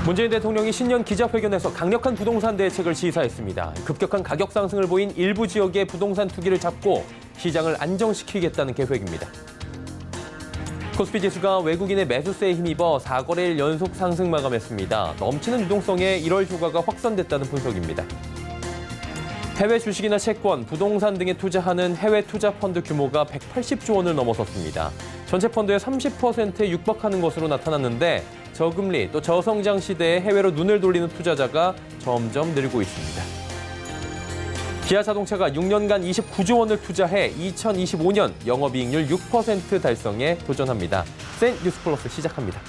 문재인 대통령이 신년 기자회견에서 강력한 부동산 대책을 시사했습니다. 급격한 가격 상승을 보인 일부 지역의 부동산 투기를 잡고 시장을 안정시키겠다는 계획입니다. 코스피 지수가 외국인의 매수세에 힘입어 4거래일 연속 상승 마감했습니다. 넘치는 유동성에 1월 효과가 확산됐다는 분석입니다. 해외 주식이나 채권, 부동산 등에 투자하는 해외 투자 펀드 규모가 180조 원을 넘어섰습니다. 전체 펀드의 30%에 육박하는 것으로 나타났는데 저금리 또 저성장 시대에 해외로 눈을 돌리는 투자자가 점점 늘고 있습니다. 기아자동차가 6년간 29조 원을 투자해 2025년 영업이익률 6% 달성에 도전합니다. 센 뉴스 플러스 시작합니다.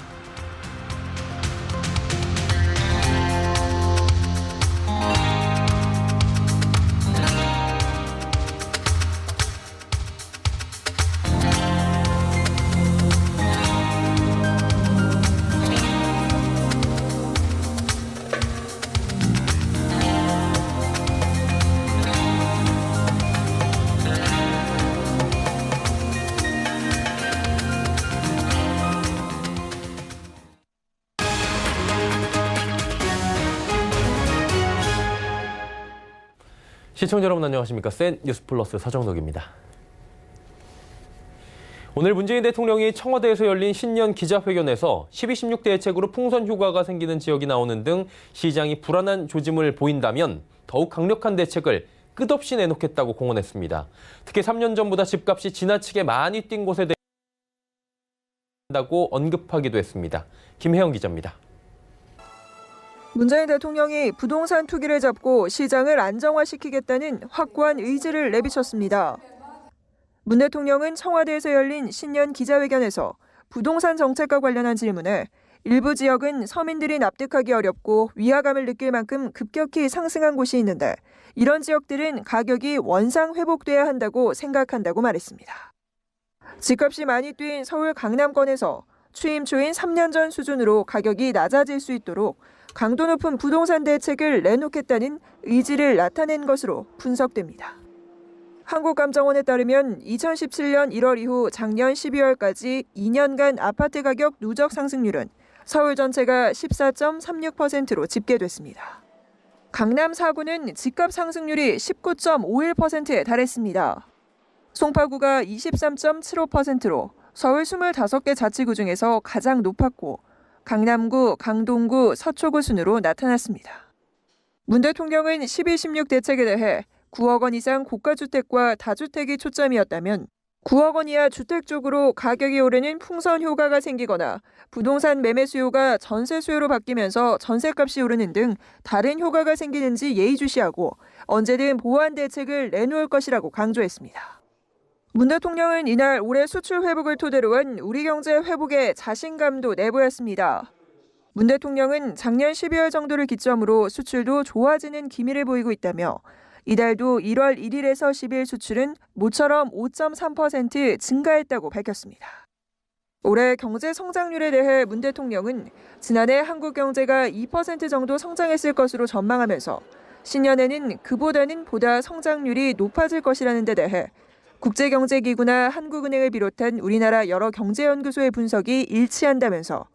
시청자 여러분 안녕하십니까? 센 뉴스 플러스 서정덕입니다. 오늘 문재인 대통령이 청와대에서 열린 신년 기자회견에서 12.16 대책으로 풍선 효과가 생기는 지역이 나오는 등 시장이 불안한 조짐을 보인다면 더욱 강력한 대책을 끝없이 내놓겠다고 공언했습니다. 특히 3년 전보다 집값이 지나치게 많이 뛴 곳에 대해 한다고 언급하기도 했습니다. 김혜영 기자입니다. 문재인 대통령이 부동산 투기를 잡고 시장을 안정화시키겠다는 확고한 의지를 내비쳤습니다. 문 대통령은 청와대에서 열린 신년 기자회견에서 부동산 정책과 관련한 질문에 일부 지역은 서민들이 납득하기 어렵고 위화감을 느낄 만큼 급격히 상승한 곳이 있는데 이런 지역들은 가격이 원상 회복돼야 한다고 생각한다고 말했습니다. 집값이 많이 뛴 서울 강남권에서 취임 초인 3년 전 수준으로 가격이 낮아질 수 있도록 강도 높은 부동산 대책을 내놓겠다는 의지를 나타낸 것으로 분석됩니다. 한국감정원에 따르면 2017년 1월 이후 작년 12월까지 2년간 아파트 가격 누적 상승률은 서울 전체가 14.36%로 집계됐습니다. 강남 4구는 집값 상승률이 19.51%에 달했습니다. 송파구가 23.75%로 서울 25개 자치구 중에서 가장 높았고 강남구, 강동구, 서초구 순으로 나타났습니다. 문 대통령은 12.16 대책에 대해 9억 원 이상 고가주택과 다주택이 초점이었다면 9억 원 이하 주택 쪽으로 가격이 오르는 풍선 효과가 생기거나 부동산 매매 수요가 전세 수요로 바뀌면서 전세값이 오르는 등 다른 효과가 생기는지 예의주시하고 언제든 보완 대책을 내놓을 것이라고 강조했습니다. 문 대통령은 이날 올해 수출 회복을 토대로 한 우리 경제 회복에 자신감도 내보였습니다. 문 대통령은 작년 12월 정도를 기점으로 수출도 좋아지는 기미를 보이고 있다며 이달도 1월 1일에서 10일 수출은 모처럼 5.3% 증가했다고 밝혔습니다. 올해 경제 성장률에 대해 문 대통령은 지난해 한국 경제가 2% 정도 성장했을 것으로 전망하면서 신년에는 그보다는 보다 성장률이 높아질 것이라는 데 대해 국제경제기구나 한국은행을 비롯한 우리나라 여러 경제연구소의 분석이 일치한다면서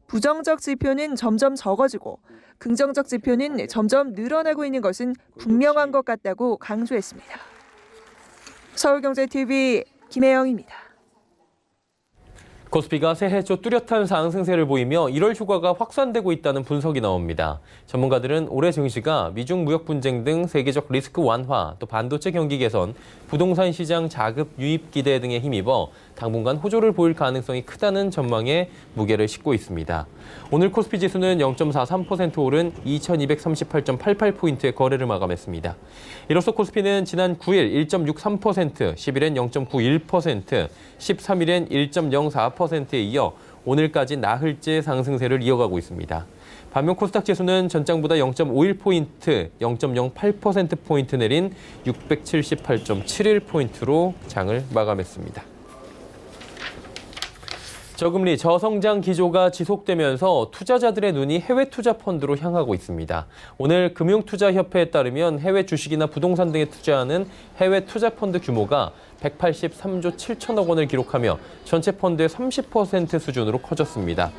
부정적 지표는 점점 적어지고 긍정적 지표는 점점 늘어나고 있는 것은 분명한 것 같다고 강조했습니다. 서울경제TV 김혜영입니다. 코스피가 새해 초 뚜렷한 상승세를 보이며 1월 휴가가 확산되고 있다는 분석이 나옵니다. 전문가들은 올해 증시가 미중 무역 분쟁 등 세계적 리스크 완화, 또 반도체 경기 개선, 부동산 시장 자급 유입 기대 등에 힘입어 당분간 호조를 보일 가능성이 크다는 전망에 무게를 싣고 있습니다. 오늘 코스피 지수는 0.43% 오른 2238.88포인트의 거래를 마감했습니다. 이로써 코스피는 지난 9일 1.63%, 10일엔 0.91%, 13일엔 1.04%에 이어 오늘까지 나흘째 상승세를 이어가고 있습니다. 반면 코스닥 지수는 전장보다 0.51포인트, 0.08%포인트 내린 678.71포인트로 장을 마감했습니다. 저금리, 저성장 기조가 지속되면서 투자자들의 눈이 해외 투자 펀드로 향하고 있습니다. 오늘 금융투자협회에 따르면 해외 주식이나 부동산 등에 투자하는 해외 투자 펀드 규모가 183조 7천억 원을 기록하며 전체 펀드의 30% 수준으로 커졌습니다.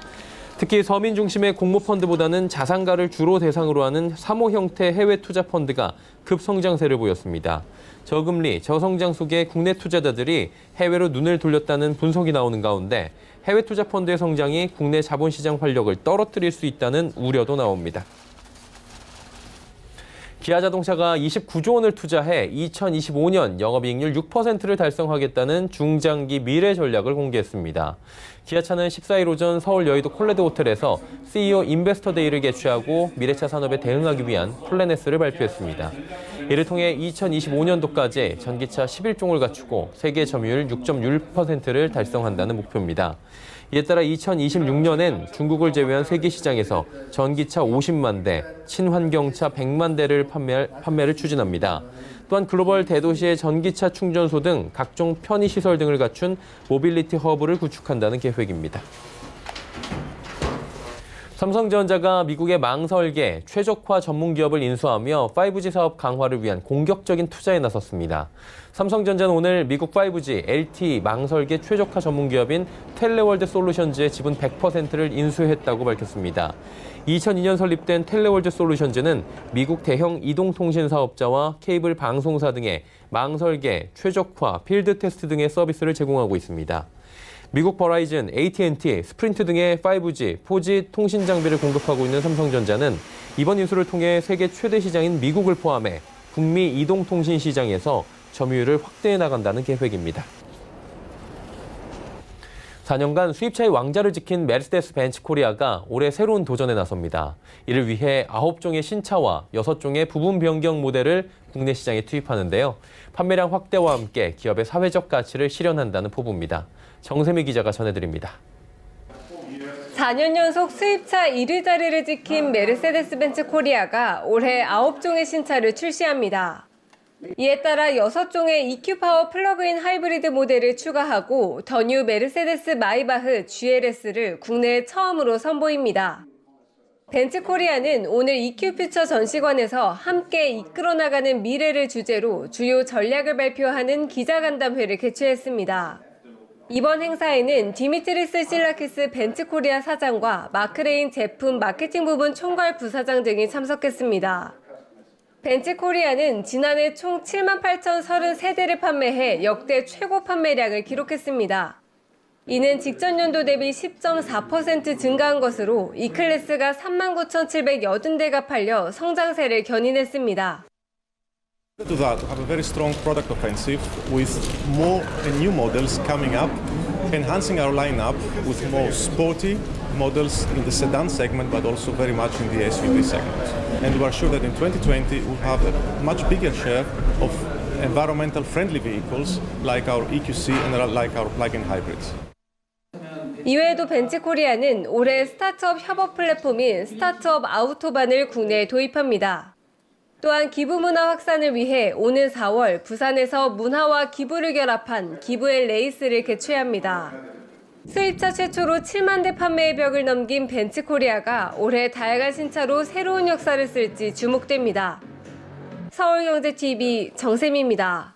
특히 서민 중심의 공모펀드보다는 자산가를 주로 대상으로 하는 사모 형태 해외 투자 펀드가 급성장세를 보였습니다. 저금리, 저성장 속에 국내 투자자들이 해외로 눈을 돌렸다는 분석이 나오는 가운데 해외 투자 펀드의 성장이 국내 자본시장 활력을 떨어뜨릴 수 있다는 우려도 나옵니다. 기아자동차가 29조 원을 투자해 2025년 영업이익률 6%를 달성하겠다는 중장기 미래 전략을 공개했습니다. 기아차는 14일 오전 서울 여의도 콜레드 호텔에서 CEO 인베스터 데이를 개최하고 미래차 산업에 대응하기 위한 플래넷을 발표했습니다. 이를 통해 2025년도까지 전기차 11종을 갖추고 세계 점유율 6.6%를 달성한다는 목표입니다. 이에 따라 2026년엔 중국을 제외한 세계 시장에서 전기차 50만 대, 친환경차 100만 대를 판매를 추진합니다. 또한 글로벌 대도시의 전기차 충전소 등 각종 편의시설 등을 갖춘 모빌리티 허브를 구축한다는 계획입니다. 삼성전자가 미국의 망설계, 최적화 전문 기업을 인수하며 5G 사업 강화를 위한 공격적인 투자에 나섰습니다. 삼성전자는 오늘 미국 5G, LTE, 망설계 최적화 전문 기업인 텔레월드 솔루션즈의 지분 100%를 인수했다고 밝혔습니다. 2002년 설립된 텔레월드 솔루션즈는 미국 대형 이동통신 사업자와 케이블 방송사 등의 망설계, 최적화, 필드 테스트 등의 서비스를 제공하고 있습니다. 미국 버라이즌, AT&T, 스프린트 등의 5G, 4G 통신 장비를 공급하고 있는 삼성전자는 이번 인수를 통해 세계 최대 시장인 미국을 포함해 북미 이동통신 시장에서 점유율을 확대해 나간다는 계획입니다. 4년간 수입차의 왕자를 지킨 메르세데스 벤츠 코리아가 올해 새로운 도전에 나섭니다. 이를 위해 9종의 신차와 6종의 부분 변경 모델을 국내 시장에 투입하는데요. 판매량 확대와 함께 기업의 사회적 가치를 실현한다는 포부입니다. 정세미 기자가 전해드립니다. 4년 연속 수입차 1위 자리를 지킨 메르세데스 벤츠 코리아가 올해 9종의 신차를 출시합니다. 이에 따라 6종의 EQ 파워 플러그인 하이브리드 모델을 추가하고 더 뉴 메르세데스 마이바흐 GLS를 국내에 처음으로 선보입니다. 벤츠 코리아는 오늘 EQ 퓨처 전시관에서 함께 이끌어나가는 미래를 주제로 주요 전략을 발표하는 기자간담회를 개최했습니다. 이번 행사에는 디미트리스 실라키스 벤츠 코리아 사장과 마크레인 제품 마케팅 부분 총괄 부사장 등이 참석했습니다. 벤츠 코리아는 지난해 총 78,033대를 판매해 역대 최고 판매량을 기록했습니다. 이는 직전 연도 대비 10.4% 증가한 것으로 E클래스가 39,780대가 팔려 성장세를 견인했습니다. To that, have a very strong product offensive with more and new models coming up, enhancing our lineup with more sporty models in the sedan segment, but also very much in the SUV segment. And we are sure that in 2020 we'll have a much bigger share of environmental friendly vehicles like our EQC and like our plug-in hybrids. 이외에도 벤츠 코리아는 올해 스타트업 협업 플랫폼인 스타트업 아우토반을 국내에 도입합니다. 또한 기부 문화 확산을 위해 오는 4월 부산에서 문화와 기부를 결합한 기부의 레이스를 개최합니다. 수입차 최초로 7만 대 판매의 벽을 넘긴 벤츠 코리아가 올해 다양한 신차로 새로운 역사를 쓸지 주목됩니다. 서울경제TV 정세미입니다.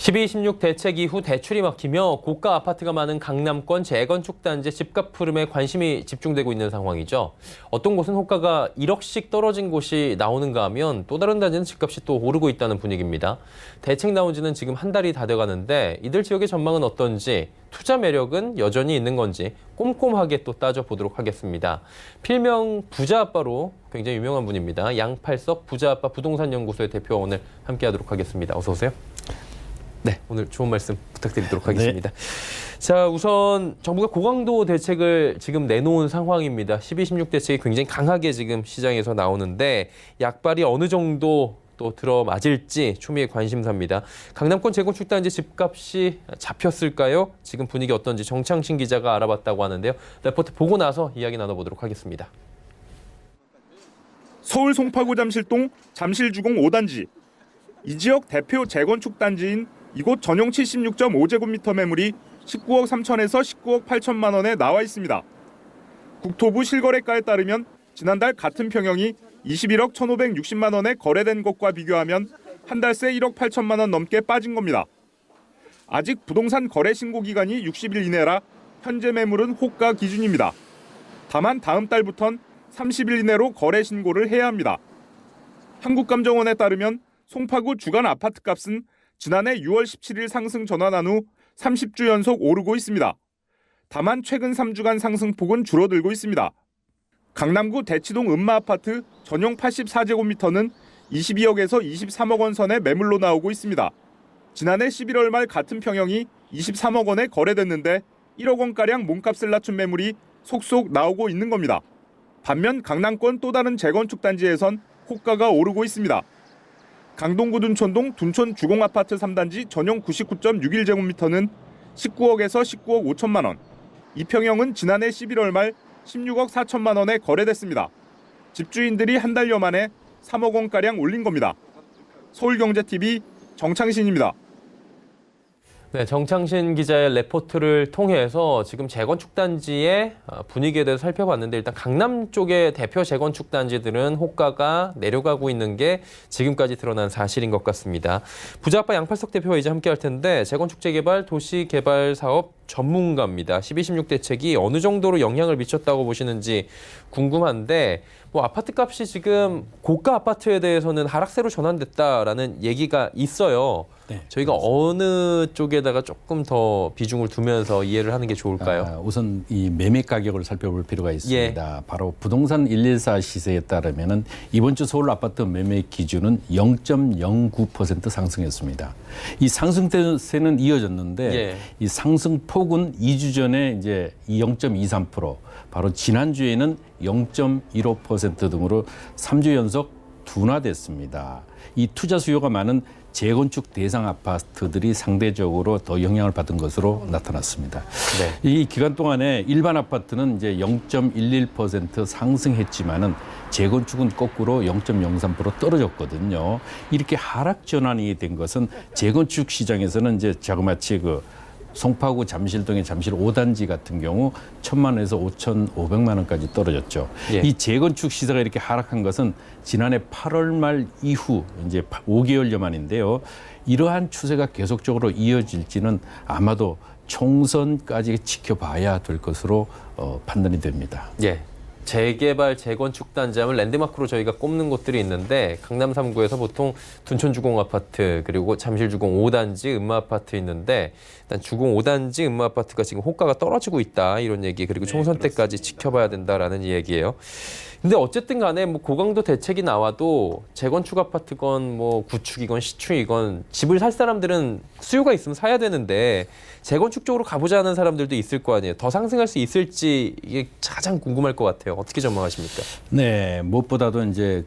12.16 대책 이후 대출이 막히며 고가 아파트가 많은 강남권 재건축 단지 집값 흐름에 관심이 집중되고 있는 상황이죠. 어떤 곳은 호가가 1억씩 떨어진 곳이 나오는가 하면 또 다른 단지는 집값이 또 오르고 있다는 분위기입니다. 대책 나온 지는 지금 한 달이 다 돼가는데 이들 지역의 전망은 어떤지, 투자 매력은 여전히 있는 건지 꼼꼼하게 또 따져보도록 하겠습니다. 필명 부자 아빠로 굉장히 유명한 분입니다. 양팔석 부자 아빠 부동산 연구소의 대표와 오늘 함께하도록 하겠습니다. 어서 오세요. 네, 오늘 좋은 말씀 부탁드리도록 하겠습니다. 네. 자, 우선 정부가 고강도 대책을 지금 내놓은 상황입니다. 12.16 대책이 굉장히 강하게 지금 시장에서 나오는데 약발이 어느 정도 또 들어맞을지 초미의 관심사입니다. 강남권 재건축 단지 집값이 잡혔을까요? 지금 분위기 어떤지 정창신 기자가 알아봤다고 하는데요. 레포트 보고 나서 이야기 나눠보도록 하겠습니다. 서울 송파구 잠실동 잠실주공 5단지. 이 지역 대표 재건축 단지인 이곳 전용 76.5제곱미터 매물이 19억 3천에서 19억 8천만 원에 나와 있습니다. 국토부 실거래가에 따르면 지난달 같은 평형이 21억 1,560만 원에 거래된 것과 비교하면 한 달 새 1억 8천만 원 넘게 빠진 겁니다. 아직 부동산 거래 신고 기간이 60일 이내라 현재 매물은 호가 기준입니다. 다만 다음 달부턴 30일 이내로 거래 신고를 해야 합니다. 한국감정원에 따르면 송파구 주간 아파트 값은 지난해 6월 17일 상승 전환한 후 30주 연속 오르고 있습니다. 다만 최근 3주간 상승폭은 줄어들고 있습니다. 강남구 대치동 음마아파트 전용 84제곱미터는 22억에서 23억 원 선에 매물로 나오고 있습니다. 지난해 11월 말 같은 평형이 23억 원에 거래됐는데 1억 원가량 몸값을 낮춘 매물이 속속 나오고 있는 겁니다. 반면 강남권 또 다른 재건축 단지에선 호가가 오르고 있습니다. 강동구 둔촌동 둔촌 주공아파트 3단지 전용 99.61제곱미터는 19억에서 19억 5천만 원, 이평형은 지난해 11월 말 16억 4천만 원에 거래됐습니다. 집주인들이 한 달여 만에 3억 원가량 올린 겁니다. 서울경제TV 정창신입니다. 네, 정창신 기자의 레포트를 통해서 지금 재건축 단지의 분위기에 대해서 살펴봤는데 일단 강남 쪽의 대표 재건축 단지들은 호가가 내려가고 있는 게 지금까지 드러난 사실인 것 같습니다. 부자아빠 양팔석 대표와 이제 함께 할 텐데 재건축 재개발 도시개발 사업 전문가입니다. 12.16 대책이 어느 정도로 영향을 미쳤다고 보시는지 궁금한데 뭐 아파트 값이 지금 고가 아파트에 대해서는 하락세로 전환됐다라는 얘기가 있어요. 네, 저희가 어느 쪽에다가 조금 더 비중을 두면서 이해를 하는 게 좋을까요? 우선 이 매매 가격을 살펴볼 필요가 있습니다. 바로 부동산 114 시세에 따르면은 이번 주 서울 아파트 매매 기준은 0.09% 상승했습니다. 이 상승세는 이어졌는데 이 상승폭은 2주 전에 이제 0.23%, 바로 지난주에는 0.15% 등으로 3주 연속 둔화됐습니다. 이 투자 수요가 많은 재건축 대상 아파트들이 상대적으로 더 영향을 받은 것으로 나타났습니다. 네. 이 기간 동안에 일반 아파트는 이제 0.11% 상승했지만은 재건축은 거꾸로 0.03% 떨어졌거든요. 이렇게 하락 전환이 된 것은 재건축 시장에서는 이제 자그마치 송파구 잠실동의 잠실 5단지 같은 경우 1,000만 원에서 5,500만 원까지 떨어졌죠. 이 재건축 시세가 이렇게 하락한 것은 지난해 8월 말 이후 이제 5개월여 만인데요. 이러한 추세가 계속적으로 이어질지는 아마도 총선까지 지켜봐야 될 것으로 판단이 됩니다. 예. 재개발, 재건축 단지하면 랜드마크로 저희가 꼽는 곳들이 있는데 강남 3구에서 보통 둔촌 주공 아파트 그리고 잠실 주공 5단지 음마 아파트 있는데 일단 주공 5단지 음마 아파트가 지금 호가가 떨어지고 있다 이런 얘기 그리고 총선 때까지 지켜봐야 된다라는 얘기예요. 근데 어쨌든 간에 뭐 고강도 대책이 나와도 재건축 아파트건 뭐 구축이건 시축이건 집을 살 사람들은 수요가 있으면 사야 되는데 재건축 쪽으로 가보자 하는 사람들도 있을 거 아니에요. 더 상승할 수 있을지 이게 가장 궁금할 것 같아요. 어떻게 전망하십니까? 네, 무엇보다도 이제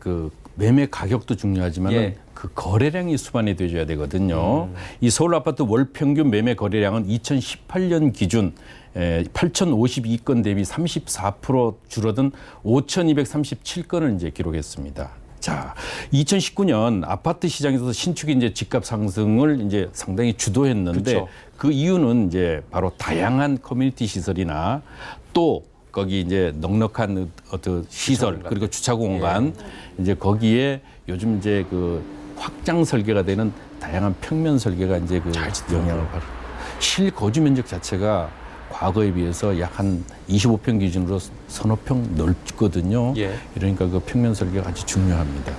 매매 가격도 중요하지만 그 거래량이 수반이 되어야 되거든요. 이 서울 아파트 월 평균 매매 거래량은 2018년 기준 8,052건 대비 34% 줄어든 5,237건을 이제 기록했습니다. 자, 2019년 아파트 시장에서 신축이 이제 집값 상승을 이제 상당히 주도했는데 그쵸. 그 이유는 이제 바로 다양한 커뮤니티 시설이나 또 거기 이제 넉넉한 어떤 시설 그리고 주차 공간 이제 거기에 요즘 이제 확장 설계가 되는 다양한 평면 설계가 이제 영향을 받고 실거주 면적 자체가 과거에 비해서 약 한 25평 기준으로 서너 평 넓거든요. 이러니까 평면 설계가 아주 중요합니다.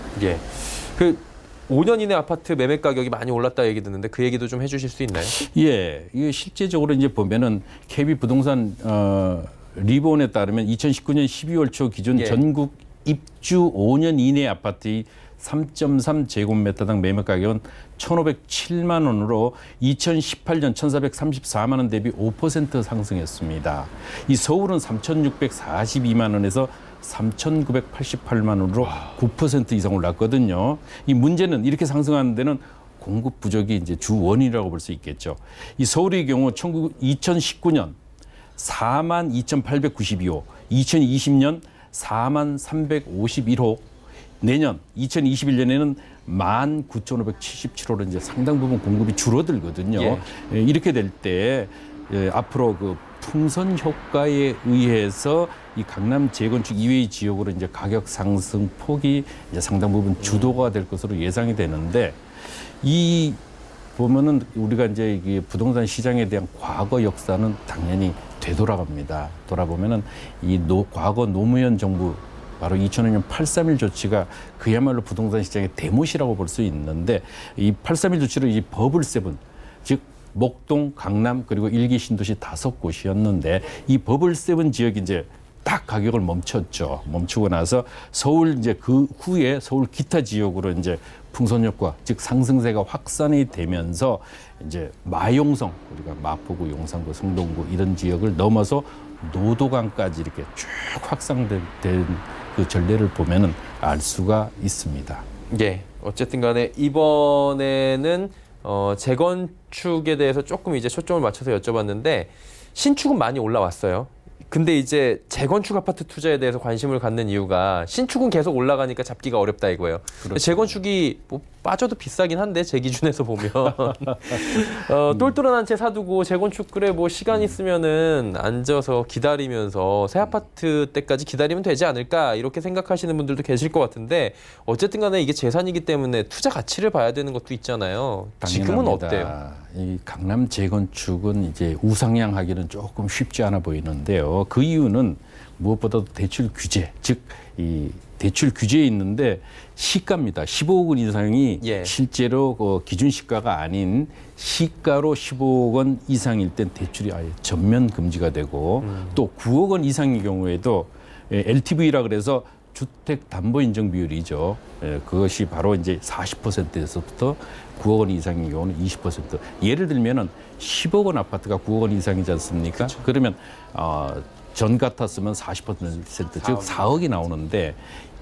5년 이내 아파트 매매 가격이 많이 올랐다 얘기 듣는데 그 얘기도 좀 해주실 수 있나요? 예, 이게 실제적으로 이제 보면은 KB 부동산 리본에 따르면 2019년 12월 초 기준 전국 입주 5년 이내 아파트의 3.3제곱미터당 매매 가격은 1,507만 원으로 2018년 1,434만 원 대비 5% 상승했습니다. 이 서울은 3,642만 원에서 3,988만 원으로 9% 이상 올랐거든요. 이 문제는 이렇게 상승하는 데는 공급 부족이 이제 주 원인이라고 볼 수 있겠죠. 이 서울의 경우 2019년 42,892호, 2020년 43,351호, 내년 2021년에는 19,577호로 이제 상당 부분 공급이 줄어들거든요. 이렇게 될 때 앞으로 풍선 효과에 의해서 이 강남 재건축 이외의 지역으로 이제 가격 상승 폭이 이제 상당 부분 주도가 될 것으로 예상이 되는데 이 보면은 우리가 이제 이 부동산 시장에 대한 과거 역사는 당연히 되돌아갑니다. 돌아보면은 이 과거 노무현 정부 바로 2005년 8.3.1 조치가 그야말로 부동산 시장의 대못이라고 볼 수 있는데 이 8.3.1 조치로 이 버블7, 즉 목동, 강남 그리고 일기 신도시 5곳이었는데 이 버블7 지역이 이제 딱 가격을 멈췄죠. 멈추고 나서 서울 이제 그 후에 서울 기타 지역으로 이제 풍선 효과, 즉 상승세가 확산이 되면서 이제 마용성, 우리가 마포구, 용산구, 성동구 이런 지역을 넘어서 노도강까지 이렇게 쭉 확산된 그 전례를 보면은 알 수가 있습니다. 예. 어쨌든 간에 이번에는 재건축에 대해서 조금 이제 초점을 맞춰서 여쭤봤는데 신축은 많이 올라왔어요. 근데 이제 재건축 아파트 투자에 대해서 관심을 갖는 이유가 신축은 계속 올라가니까 잡기가 어렵다 이거예요. 재건축이 뭐 빠져도 비싸긴 한데 제 기준에서 보면 똘똘한 한 채 사두고 재건축 그래 뭐 시간 있으면은 앉아서 기다리면서 새 아파트 때까지 기다리면 되지 않을까 이렇게 생각하시는 분들도 계실 것 같은데 어쨌든 간에 이게 재산이기 때문에 투자 가치를 봐야 되는 것도 있잖아요. 지금은 당연합니다. 어때요? 이 강남 재건축은 이제 우상향하기는 조금 쉽지 않아 보이는데요. 그 이유는 무엇보다도 대출 규제, 즉 이 대출 규제에 있는데 시가입니다. 15억 원 이상이 예. 실제로 기준 시가가 아닌 시가로 15억 원 이상일 땐 대출이 아예 전면 금지가 되고 또 9억 원 이상의 경우에도 LTV라 그래서 주택 담보 인정 비율이죠. 그것이 바로 이제 40%에서부터 9억 원 이상의 경우는 20%. 예를 들면은 10억 원 아파트가 9억 원 이상이지 않습니까? 그쵸. 그러면 전 같았으면 40%, 즉 4억이 나오는데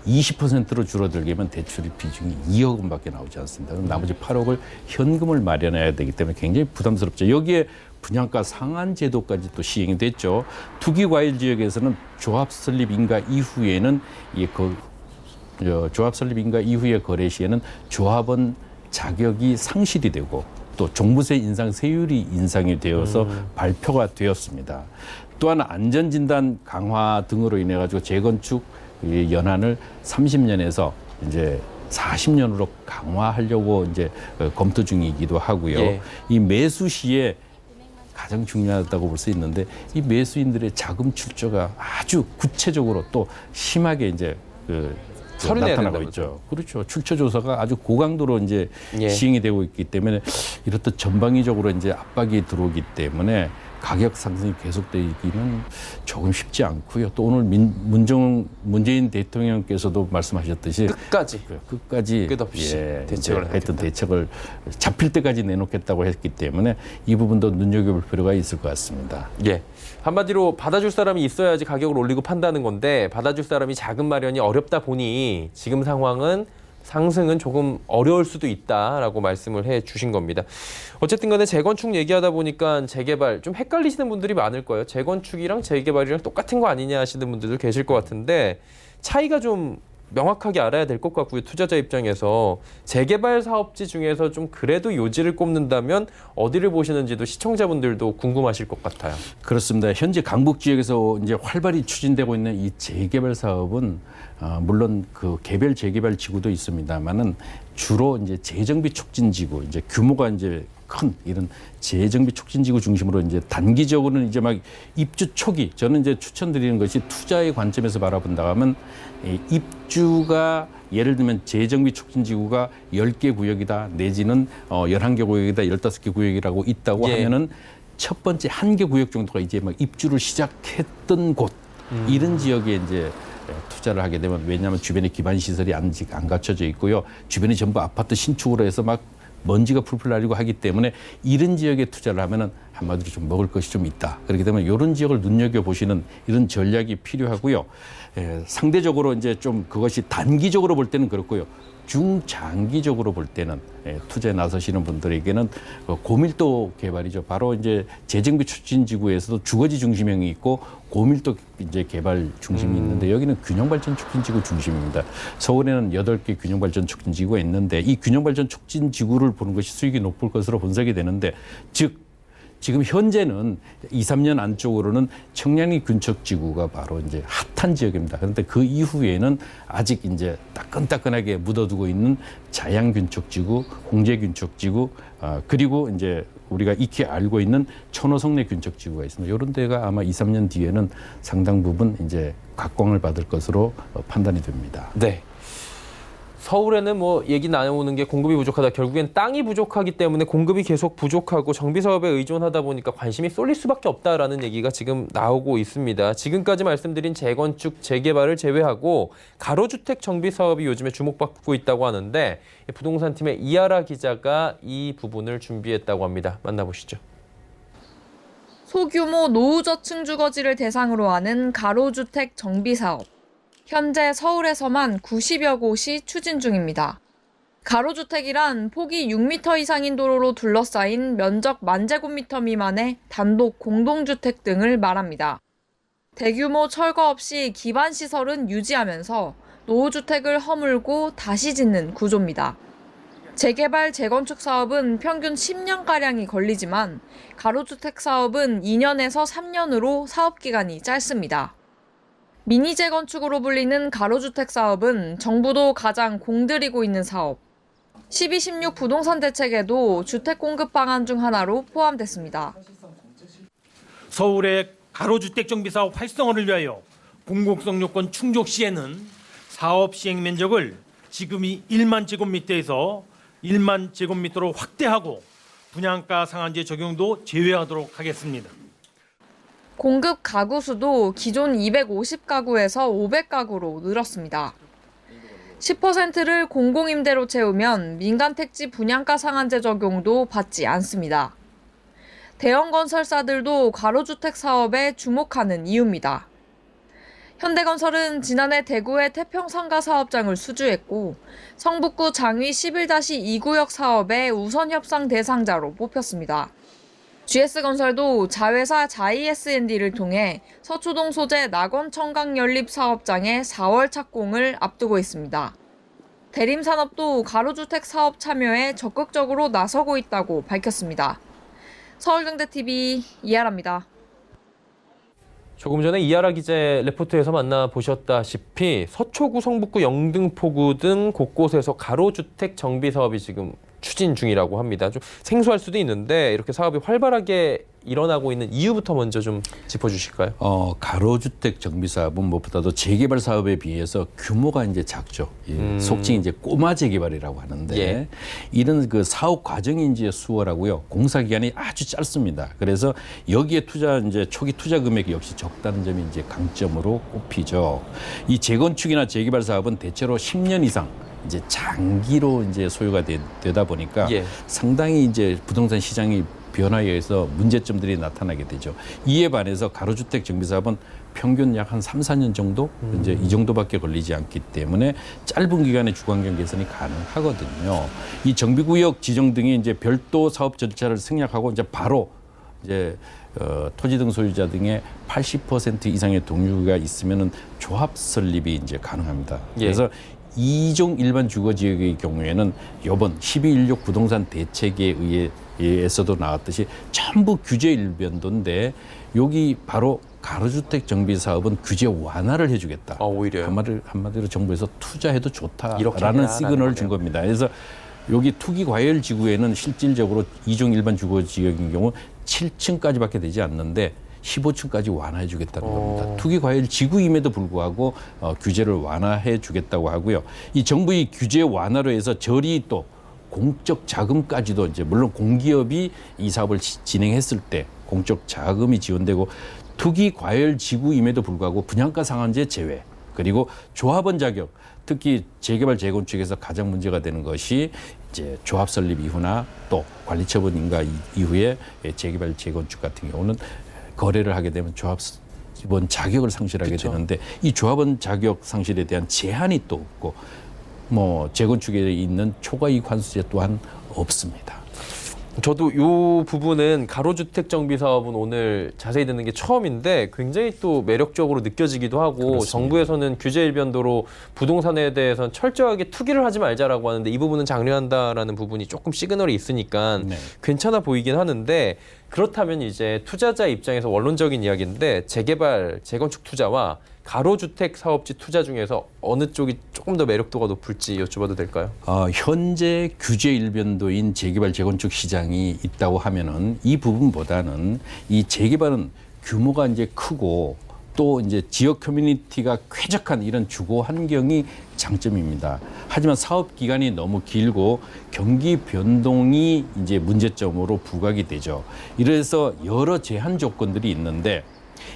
20%로 줄어들게 하면 대출 비중이 2억 원밖에 나오지 않습니다. 그럼 나머지 8억을 현금을 마련해야 되기 때문에 굉장히 부담스럽죠. 여기에 분양가 상한 제도까지 또 시행이 됐죠. 투기과열 지역에서는 조합 설립 인가 이후에는 조합 설립 인가 이후의 거래 시에는 조합원 자격이 상실이 되고 또 종부세 인상 세율이 인상이 되어서 발표가 되었습니다. 또한 안전진단 강화 등으로 인해 가지고 재건축 연한을 30년에서 이제 40년으로 강화하려고 이제 검토 중이기도 하고요. 예. 이 매수 시에 가장 중요하다고 볼 수 있는데 이 매수인들의 자금 출처가 아주 구체적으로 또 심하게 이제 서류 내야 나타나고 된다는 있죠. 그렇죠. 출처 조사가 아주 고강도로 이제 예. 시행이 되고 있기 때문에 이렇듯 전방위적으로 이제 압박이 들어오기 때문에 가격 상승이 계속되기는 조금 쉽지 않고요. 또 오늘 문재인 대통령께서도 말씀하셨듯이 끝까지 끝없이 대책을 하여튼 대책을 잡힐 때까지 내놓겠다고 했기 때문에 이 부분도 눈여겨볼 필요가 있을 것 같습니다. 예. 한마디로 받아줄 사람이 있어야지 가격을 올리고 판다는 건데 받아줄 사람이 자금 마련이 어렵다 보니 지금 상황은 상승은 조금 어려울 수도 있다라고 말씀을 해 주신 겁니다. 어쨌든 간에 재건축 얘기하다 보니까 재개발 좀 헷갈리시는 분들이 많을 거예요. 재건축이랑 재개발이랑 똑같은 거 아니냐 하시는 분들도 계실 것 같은데 차이가 좀 명확하게 알아야 될 것 같고요. 투자자 입장에서 재개발 사업지 중에서 좀 그래도 요지를 꼽는다면 어디를 보시는지도 시청자분들도 궁금하실 것 같아요. 그렇습니다. 현재 강북 지역에서 이제 활발히 추진되고 있는 이 재개발 사업은 물론 그 개별 재개발 지구도 있습니다만은 주로 이제 재정비 촉진 지구, 이제 규모가 이제 큰 이런 재정비 촉진 지구 중심으로 이제 단기적으로는 이제 막 입주 초기 저는 이제 추천드리는 것이 투자의 관점에서 바라본다 하면 입주가 예를 들면 재정비 촉진 지구가 10개 구역이다 내지는 11개 구역이다 15개 구역이라고 있다고 예. 하면은 첫 번째 한 개 구역 정도가 이제 막 입주를 시작했던 곳 이런 지역에 이제 투자를 하게 되면 왜냐하면 주변에 기반 시설이 아직 안 갖춰져 있고요. 주변이 전부 아파트 신축으로 해서 막 먼지가 풀풀 날리고 하기 때문에 이런 지역에 투자를 하면은 한마디로 좀 먹을 것이 좀 있다. 그렇기 때문에 이런 지역을 눈여겨보시는 이런 전략이 필요하고요. 상대적으로 이제 좀 그것이 단기적으로 볼 때는 그렇고요. 중장기적으로 볼 때는 투자에 나서시는 분들에게는 고밀도 개발이죠. 바로 이제 재정비 추진 지구에서도 주거지 중심형이 있고 고밀도 이제 개발 중심이 있는데 여기는 균형발전 촉진 지구 중심입니다. 서울에는 8개 균형발전 촉진 지구가 있는데 이 균형발전 촉진 지구를 보는 것이 수익이 높을 것으로 분석이 되는데 즉 지금 현재는 2, 3년 안쪽으로는 청량리 균척지구가 바로 이제 핫한 지역입니다. 그런데 그 이후에는 아직 이제 따끈따끈하게 묻어두고 있는 자양균척지구, 홍제균척지구, 그리고 이제 우리가 익히 알고 있는 천호성내 균척지구가 있습니다. 이런 데가 아마 2, 3년 뒤에는 상당 부분 이제 각광을 받을 것으로 판단이 됩니다. 네. 서울에는 뭐 얘기 나오는 게 공급이 부족하다. 결국엔 땅이 부족하기 때문에 공급이 계속 부족하고 정비 사업에 의존하다 보니까 관심이 쏠릴 수밖에 없다라는 얘기가 지금 나오고 있습니다. 지금까지 말씀드린 재건축, 재개발을 제외하고 가로주택 정비 사업이 요즘에 주목받고 있다고 하는데 부동산 팀의 이하라 기자가 이 부분을 준비했다고 합니다. 만나보시죠. 소규모 노후저층 주거지를 대상으로 하는 가로주택 정비 사업. 현재 서울에서만 90여 곳이 추진 중입니다. 가로주택이란 폭이 6m 이상인 도로로 둘러싸인 면적 10,000제곱미터 미만의 단독 공동주택 등을 말합니다. 대규모 철거 없이 기반 시설은 유지하면서 노후주택을 허물고 다시 짓는 구조입니다. 재개발, 재건축 사업은 평균 10년가량이 걸리지만 가로주택 사업은 2년에서 3년으로 사업기간이 짧습니다. 미니 재건축으로 불리는 가로주택 사업은 정부도 가장 공들이고 있는 사업. 1216 부동산 대책에도 주택 공급 방안 중 하나로 포함됐습니다. 서울의 가로주택 정비 사업 활성화를 위하여 공공성 요건 충족 시에는 사업 시행 면적을 지금이 1만 제곱미터에서 1만 제곱미터로 확대하고 분양가 상한제 적용도 제외하도록 하겠습니다. 공급 가구 수도 기존 250가구에서 500가구로 늘었습니다. 10%를 공공임대로 채우면 민간 택지 분양가 상한제 적용도 받지 않습니다. 대형 건설사들도 가로주택 사업에 주목하는 이유입니다. 현대건설은 지난해 대구의 태평상가 사업장을 수주했고 성북구 장위 11-2구역 사업의 우선 협상 대상자로 뽑혔습니다. GS건설도 자회사 자이S&D를 통해 서초동 소재 낙원청강연립 사업장의 4월 착공을 앞두고 있습니다. 대림산업도 가로주택 사업 참여에 적극적으로 나서고 있다고 밝혔습니다. 서울경제TV 이하라입니다. 조금 전에 이하라 기자의 레포트에서 만나보셨다시피 서초구, 성북구, 영등포구 등 곳곳에서 가로주택 정비 사업이 지금 추진 중이라고 합니다. 좀 생소할 수도 있는데 이렇게 사업이 활발하게 일어나고 있는 이유부터 먼저 좀 짚어주실까요? 가로주택 정비 사업은 무엇보다도 재개발 사업에 비해서 규모가 이제 작죠. 속칭 이제 꼬마 재개발이라고 하는데 예. 이런 그 사업 과정이 이제 수월하고요. 공사 기간이 아주 짧습니다. 그래서 여기에 이제 초기 투자 금액이 역시 적다는 점이 이제 강점으로 꼽히죠. 이 재건축이나 재개발 사업은 대체로 10년 이상 이제 장기로 이제 소요가 되다 보니까 예. 상당히 이제 부동산 시장이 변화에 의해서 문제점들이 나타나게 되죠. 이에 반해서 가로주택 정비 사업은 평균 약 한 3, 4년 정도 이제 이 정도밖에 걸리지 않기 때문에 짧은 기간에 주거환경 개선이 가능하거든요. 이 정비구역 지정 등이 이제 별도 사업 절차를 생략하고 이제 바로 이제 토지 등 소유자 등의 80% 이상의 동의가 있으면은 조합 설립이 이제 가능합니다. 예. 그래서 2종 일반 주거 지역의 경우에는 이번 12.16 부동산 대책에 의해서도 나왔듯이 전부 규제 일변도인데 여기 바로 가로주택 정비 사업은 규제 완화를 해주겠다. 오히려요? 한마디로 정부에서 투자해도 좋다라는 이렇게 시그널을 준 겁니다. 그래서 여기 투기 과열 지구에는 실질적으로 2종 일반 주거 지역인 경우 7층까지밖에 되지 않는데 15층까지 완화해 주겠다는 겁니다. 투기 과열 지구임에도 불구하고 규제를 완화해 주겠다고 하고요. 이 정부의 규제 완화로 해서 저리 또 공적 자금까지도 이제 물론 공기업이 이 사업을 진행했을 때 공적 자금이 지원되고 투기 과열 지구임에도 불구하고 분양가 상한제 제외 그리고 조합원 자격 특히 재개발 재건축에서 가장 문제가 되는 것이 이제 조합 설립 이후나 또 관리 처분 인가 이후에 재개발 재건축 같은 경우는 거래를 하게 되면 조합원 자격을 상실하게 그쵸. 되는데 이 조합원 자격 상실에 대한 제한이 또 없고 뭐 재건축에 있는 초과이익 환수제 또한 없습니다. 저도 이 부분은 가로주택 정비 사업은 오늘 자세히 듣는 게 처음인데 굉장히 또 매력적으로 느껴지기도 하고 그렇습니다. 정부에서는 규제 일변도로 부동산에 대해서는 철저하게 투기를 하지 말자라고 하는데 이 부분은 장려한다라는 부분이 조금 시그널이 있으니까 네. 괜찮아 보이긴 하는데 그렇다면 이제 투자자 입장에서 원론적인 이야기인데 재개발, 재건축 투자와 가로주택 사업지 투자 중에서 어느 쪽이 조금 더 매력도가 높을지 여쭤봐도 될까요? 현재 규제 일변도인 재개발 재건축 시장이 있다고 하면은 이 부분보다는 이 재개발은 규모가 이제 크고 또 이제 지역 커뮤니티가 쾌적한 이런 주거 환경이 장점입니다. 하지만 사업 기간이 너무 길고 경기 변동이 이제 문제점으로 부각이 되죠. 이래서 여러 제한 조건들이 있는데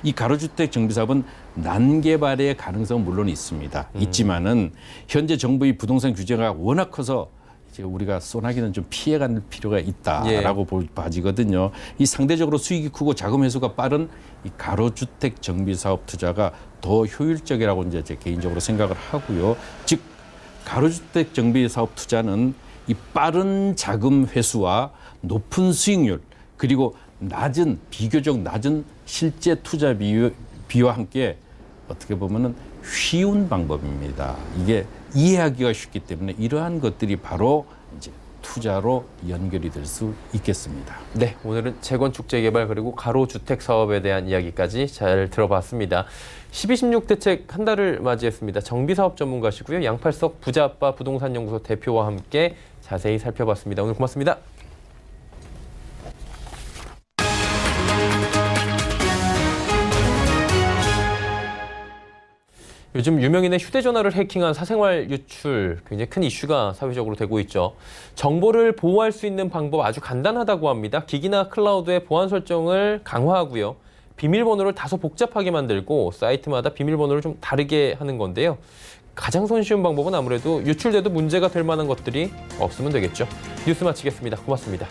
이 가로주택 정비사업은 난개발의 가능성은 물론 있습니다. 있지만은 현재 정부의 부동산 규제가 워낙 커서 이제 우리가 소나기는 좀 피해갈 필요가 있다라고 봐지거든요. 이 상대적으로 수익이 크고 자금 회수가 빠른 이 가로주택 정비사업 투자가 더 효율적이라고 이제 제 개인적으로 생각을 하고요. 즉 가로주택 정비사업 투자는 이 빠른 자금 회수와 높은 수익률 그리고 비교적 낮은 실제 투자 비와 함께 어떻게 보면은 쉬운 방법입니다. 이게 이해하기가 쉽기 때문에 이러한 것들이 바로 이제 투자로 연결이 될 수 있겠습니다. 네, 오늘은 재건축 재개발 그리고 가로주택 사업에 대한 이야기까지 잘 들어봤습니다. 12.16 대책 한 달을 맞이했습니다. 정비사업 전문가시고요. 양팔석 부자아빠 부동산연구소 대표와 함께 자세히 살펴봤습니다. 오늘 고맙습니다. 요즘 유명인의 휴대전화를 해킹한 사생활 유출 굉장히 큰 이슈가 사회적으로 되고 있죠. 정보를 보호할 수 있는 방법 아주 간단하다고 합니다. 기기나 클라우드의 보안 설정을 강화하고요. 비밀번호를 다소 복잡하게 만들고 사이트마다 비밀번호를 좀 다르게 하는 건데요. 가장 손쉬운 방법은 아무래도 유출돼도 문제가 될 만한 것들이 없으면 되겠죠. 뉴스 마치겠습니다. 고맙습니다.